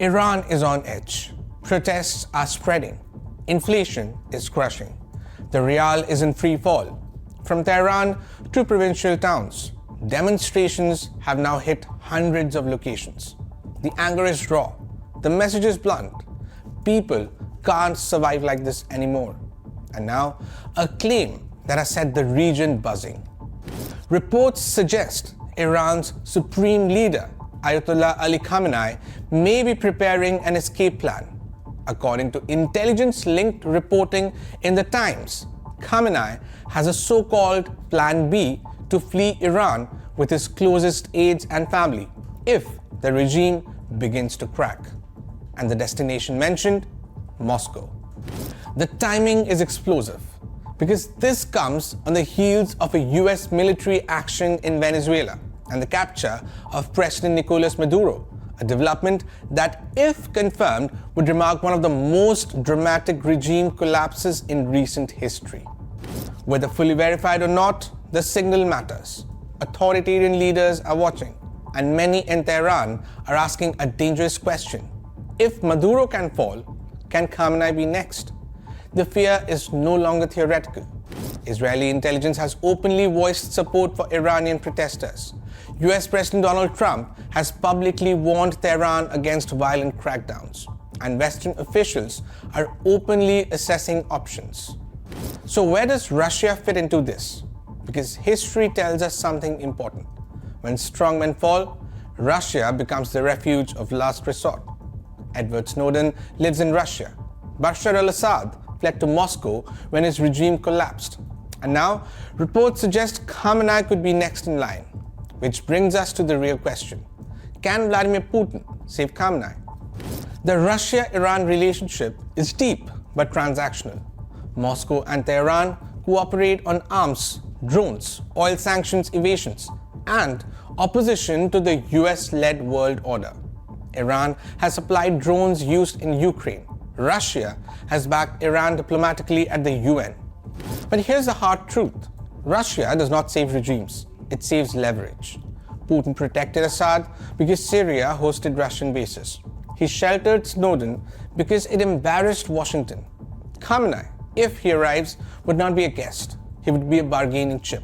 Iran is on edge. Protests are spreading. Inflation is crushing. The rial is in free fall. From Tehran to provincial towns, demonstrations have now hit hundreds of locations. The anger is raw. The message is blunt. People can't survive like this anymore. And now, a claim that has set the region buzzing. Reports suggest Iran's supreme leader, Ayatollah Ali Khamenei, may be preparing an escape plan. According to intelligence-linked reporting in The Times, Khamenei has a so-called Plan B to flee Iran with his closest aides and family if the regime begins to crack. And the destination mentioned? Moscow. The timing is explosive because this comes on the heels of a US military action in Venezuela and the capture of President Nicolas Maduro, a development that, if confirmed, would mark one of the most dramatic regime collapses in recent history. Whether fully verified or not, the signal matters. Authoritarian leaders are watching, and many in Tehran are asking a dangerous question. If Maduro can fall, can Khamenei be next? The fear is no longer theoretical. Israeli intelligence has openly voiced support for Iranian protesters. US President Donald Trump has publicly warned Tehran against violent crackdowns, and Western officials are openly assessing options. So where does Russia fit into this? Because history tells us something important. When strongmen fall, Russia becomes the refuge of last resort. Edward Snowden lives in Russia. Bashar al-Assad fled to Moscow when his regime collapsed. And now, reports suggest Khamenei could be next in line. Which brings us to the real question. Can Vladimir Putin save Khamenei? The Russia-Iran relationship is deep but transactional. Moscow and Tehran cooperate on arms, drones, oil sanctions evasions, and opposition to the US-led world order. Iran has supplied drones used in Ukraine. Russia has backed Iran diplomatically at the UN. But here's the hard truth. Russia does not save regimes. It saves leverage. Putin protected Assad because Syria hosted Russian bases. He sheltered Snowden because it embarrassed Washington. Khamenei, if he arrives, would not be a guest. He would be a bargaining chip.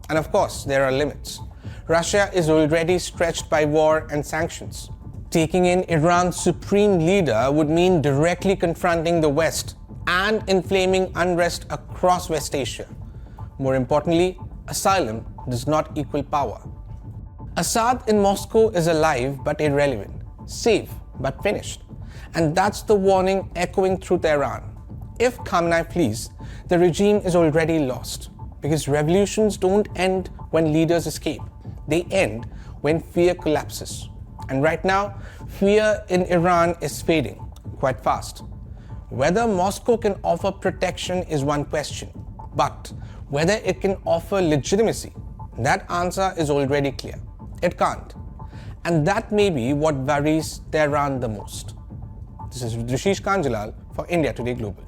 And of course, there are limits. Russia is already stretched by war and sanctions. Taking in Iran's supreme leader would mean directly confronting the West and inflaming unrest across West Asia. More importantly, asylum does not equal power. Assad in Moscow is alive but irrelevant, safe but finished. And that's the warning echoing through Tehran. If Khamenei flees, the regime is already lost, because revolutions don't end when leaders escape. They end when fear collapses. And right now, fear in Iran is fading quite fast. Whether Moscow can offer protection is one question, but whether it can offer legitimacy, that answer is already clear. It can't. And that may be what worries Tehran the most. This is Rishish Kanjalal for India Today Global.